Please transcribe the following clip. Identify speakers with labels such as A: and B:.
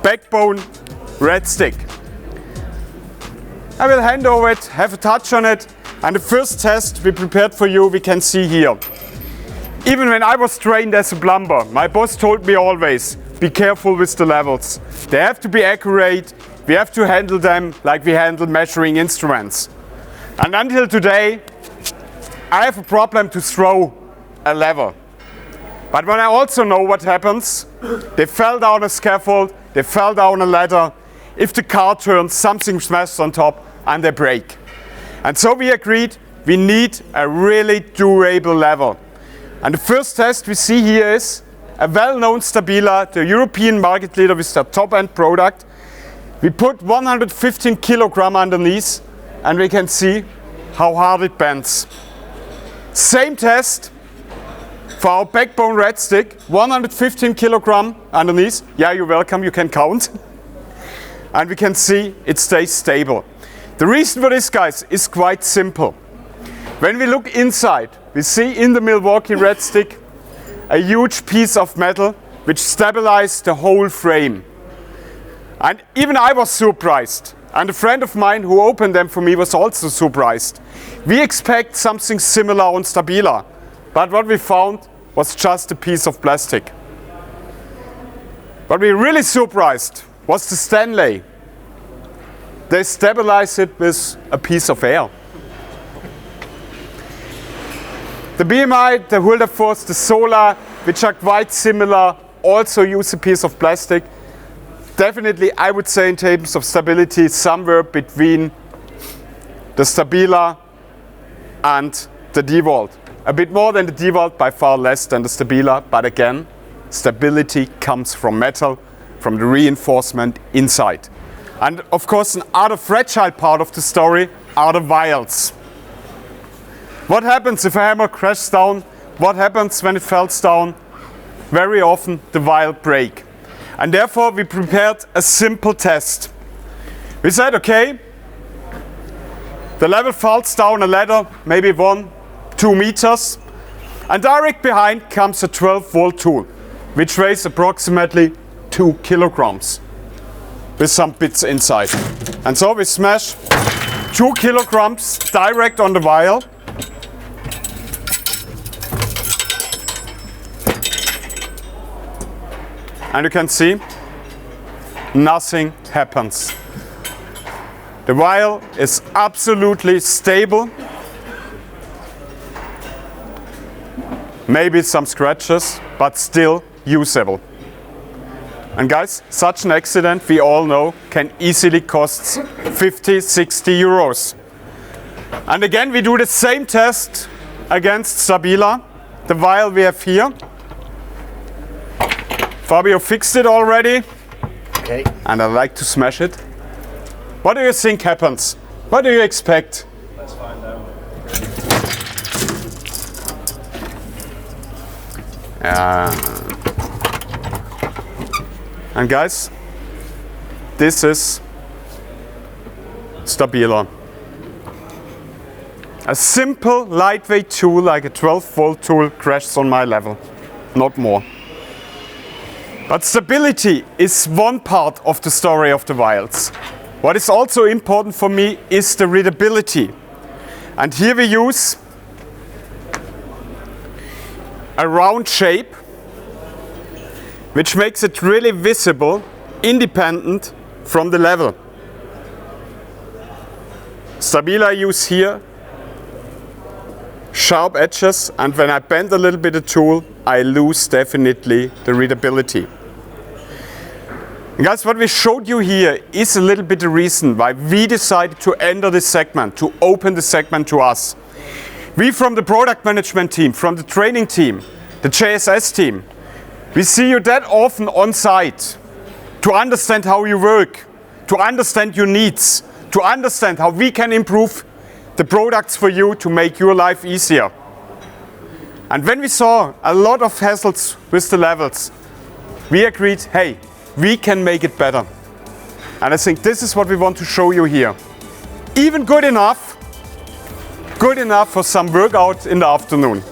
A: backbone Redstick. I will hand over it, have a touch on it, and the first test we prepared for you we can see here. Even when I was trained as a plumber, my boss told me always, be careful with the levels. They have to be accurate, we have to handle them like we handle measuring instruments. And until today, I have a problem to throw a lever. But when I also know what happens, they fell down a scaffold, they fell down a ladder, if the car turns, something smashes on top and they break. And so we agreed we need a really durable lever. And the first test we see here is a well-known Stabila, the European market leader with their top-end product. We put 115 kilogram underneath and we can see how hard it bends. Same test for our backbone Redstick, 115 kilogram underneath. Yeah, you're welcome, you can count. And we can see it stays stable. The reason for this, guys, is quite simple. When we look inside, we see in the Milwaukee Redstick a huge piece of metal which stabilized the whole frame. And even I was surprised. And a friend of mine who opened them for me was also surprised. We expect something similar on Stabila, but what we found was just a piece of plastic. What we were really surprised was the Stanley. They stabilize it with a piece of air. The BMI, the Wilberforce, the Solar, which are quite similar, also use a piece of plastic. Definitely, I would say in terms of stability, somewhere between the Stabila and the DeWalt. A bit more than the DeWalt, by far less than the Stabila, but again, stability comes from metal, from the reinforcement inside. And of course, another fragile part of the story are the vials. What happens if a hammer crashes down? What happens when it falls down? Very often the vial break. And therefore we prepared a simple test. We said, okay, the level falls down a ladder, maybe 1-2 meters, and direct behind comes a 12-volt tool, which weighs approximately 2 kilograms. With some bits inside. And so we smash 2 kilograms direct on the vial. And you can see nothing happens. The vial is absolutely stable. Maybe some scratches, but still usable. And guys, such an accident, we all know, can easily cost 50-60 euros. And again, we do the same test against Stabila, the vial we have here. Fabio fixed it already. Okay. And I like to smash it. What do you think happens? What do you expect?
B: Let's find out.
A: And guys, this is Stabila. A simple lightweight tool like a 12-volt tool crashes on my level, not more. But stability is one part of the story of the vials. What is also important for me is the readability. And here we use a round shape which makes it really visible, independent from the level. Stabila I use here sharp edges, and when I bend a little bit the tool, I lose definitely the readability. And guys, what we showed you here is a little bit the reason why we decided to enter this segment, to open the segment to us. We from the product management team, from the training team, the JSS team, we see you that often on site to understand how you work, to understand your needs, to understand how we can improve the products for you to make your life easier. And when we saw a lot of hassles with the levels, we agreed, hey, we can make it better. And I think this is what we want to show you here. Even good enough for some workout in the afternoon.